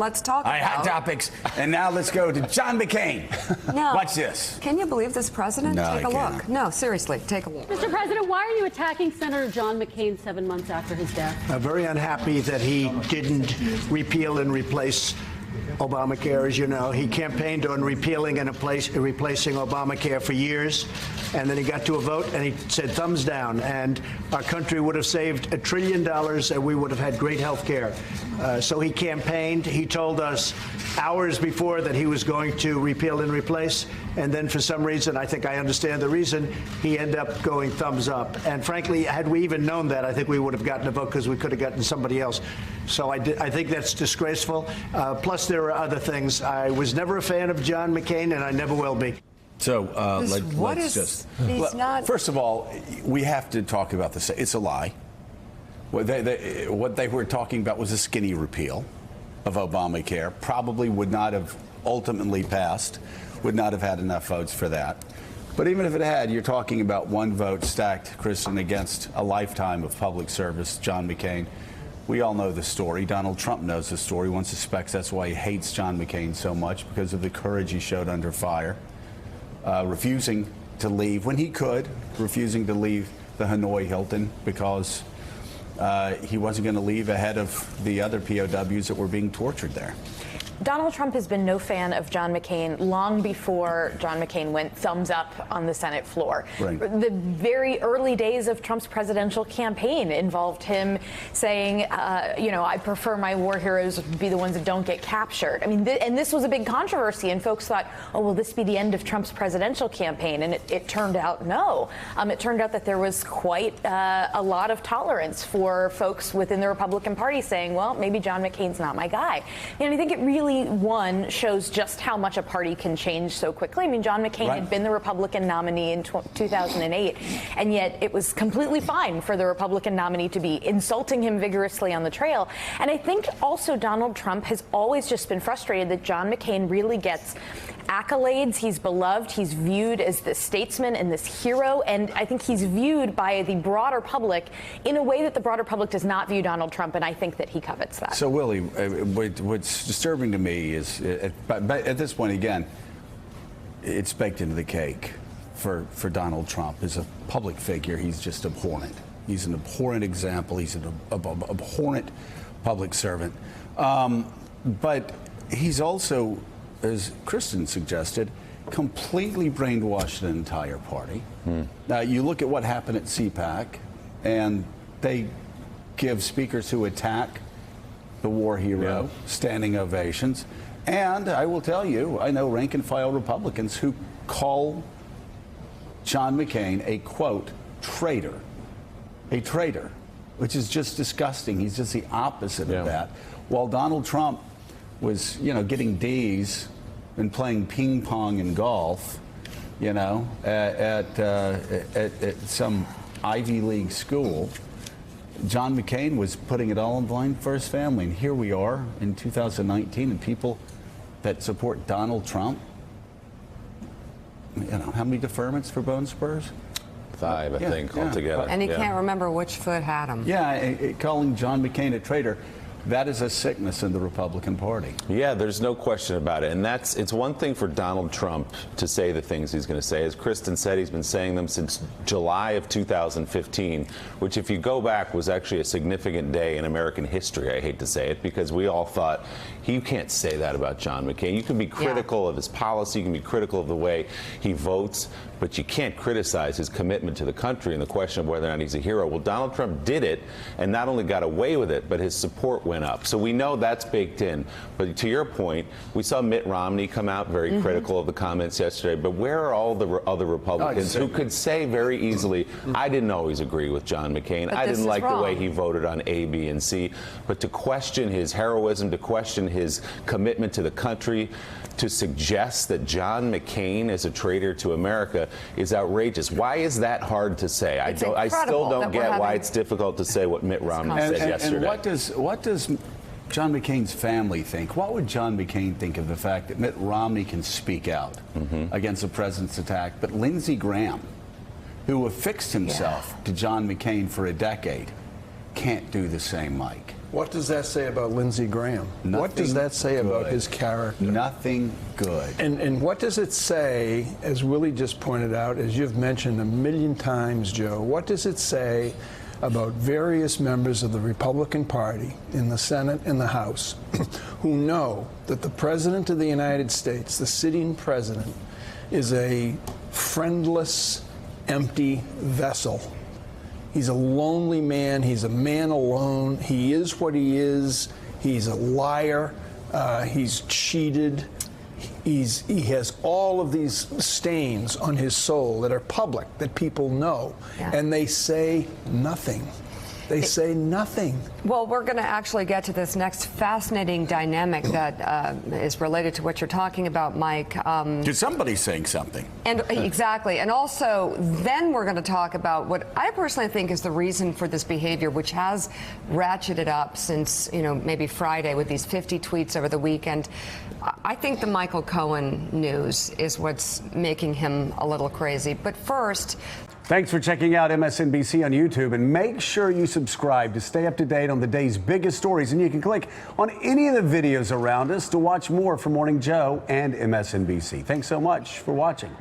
let's talk about. Hot topics. And now let's go to John McCain. No. Watch this. Can you believe this president? No, Take a I can't. look. No, seriously, take a look. Mr. President, why are you attacking Senator John McCain 7 months after his death? I'm very unhappy that he didn't repeal and replace Obamacare. As you know, he campaigned on repealing and replacing Obamacare for years, and then he got to a vote and he said thumbs down, and our country would have saved $1 trillion and we would have had great health care. So he campaigned. He told us hours before that he was going to repeal and replace, and then for some reason, I think I understand the reason, he ended up going thumbs up. And frankly, had we even known that, I think we would have gotten a vote because we could have gotten somebody else. So I think that's disgraceful. Plus, there are other things. I was never a fan of John McCain, and I never will be. So let's just. First of all, we have to talk about this. It's a lie. What they were talking about was a skinny repeal of Obamacare. Probably would not have ultimately passed. Would not have had enough votes for that. But even if it had, you're talking about one vote stacked, Kristen, against a lifetime of public service, John McCain. We all know the story. Donald Trump knows the story. One suspects that's why he hates John McCain so much, because of the courage he showed under fire, refusing to leave when he could, refusing to leave the Hanoi Hilton because he wasn't going to leave ahead of the other POWs that were being tortured there. Donald Trump has been no fan of John McCain long before John McCain went thumbs up on the Senate floor. Right. The very early days of Trump's presidential campaign involved him saying, I prefer my war heroes be the ones that don't get captured. I mean, and this was a big controversy, and folks thought, oh, will this be the end of Trump's presidential campaign? And it turned out no. It turned out that there was quite a lot of tolerance for folks within the Republican Party saying, well, maybe John McCain's not my guy. And I think it really, one, shows just how much a party can change so quickly. I mean, John McCain had been the Republican nominee in 2008, and yet it was completely fine for the Republican nominee to be insulting him vigorously on the trail. And I think also Donald Trump has always just been frustrated that John McCain really gets accolades. He's beloved. He's viewed as this statesman and this hero. And I think he's viewed by the broader public in a way that the broader public does not view Donald Trump. And I think that he covets that. So, Willie, what's disturbing to me is, at this point, again, it's baked into the cake for Donald Trump. As a public figure, he's just abhorrent. He's an abhorrent example. He's an abhorrent public servant. But he's also, as Kristen suggested, completely brainwashed the entire party. Now, you look at what happened at CPAC, and they give speakers who attack the war hero standing ovations. And I will tell you, I know rank and file Republicans who call John McCain a, quote, traitor. A traitor, which is just disgusting. He's just the opposite of that. While Donald Trump was, getting D's and playing ping pong and golf, at some Ivy League school, John McCain was putting it all on the line for his family. And here we are in 2019, and people that support Donald Trump, how many deferments for bone spurs? 5, I think, altogether. And he can't remember which foot had him. Calling John McCain a traitor. That is a sickness in the Republican Party. Yeah, there's no question about it. And it's one thing for Donald Trump to say the things he's going to say. As Kristen said, he's been saying them since July of 2015, which, if you go back, was actually a significant day in American history. I hate to say it, because we all thought, you can't say that about John McCain. You can be critical of his policy, you can be critical of the way he votes, but you can't criticize his commitment to the country and the question of whether or not he's a hero. Well, Donald Trump did it, and not only got away with it, but his support went up. So we know that's baked in. But to your point, we saw Mitt Romney come out very critical of the comments yesterday. But where are all the other Republicans who could say very easily, I didn't always agree with John McCain. I didn't like the way he voted on A, B, and C. But to question his heroism, to question his commitment to the country, to suggest that John McCain is a traitor to America is outrageous. Why is that hard to say? I still don't get why it's difficult to say what Mitt Romney said yesterday. And what does John McCain's family think? What would John McCain think of the fact that Mitt Romney can speak out against the president's attack, but Lindsey Graham, who affixed himself to John McCain for a decade, can't do the same, Mike? What does that say about Lindsey Graham? What does that say about his character? Nothing good. And what does it say, as Willie just pointed out, as you've mentioned a million times, Joe, what does it say about various members of the Republican Party in the Senate and the House who know that the President of the United States, the sitting president, is a friendless, empty vessel? He's a lonely man. He's a man alone. He is what he is. He's a liar. He's cheated. He has all of these stains on his soul that are public, that people know, and they say nothing. They say nothing. Well, we're going to actually get to this next fascinating dynamic that is related to what you're talking about, Mike. Because somebody's saying something. And exactly. And also, then we're going to talk about what I personally think is the reason for this behavior, which has ratcheted up since, maybe Friday with these 50 tweets over the weekend. I think the Michael Cohen news is what's making him a little crazy. But first, thanks for checking out MSNBC on YouTube, and make sure you subscribe to stay up to date on the day's biggest stories. And you can click on any of the videos around us to watch more from Morning Joe and MSNBC. Thanks so much for watching.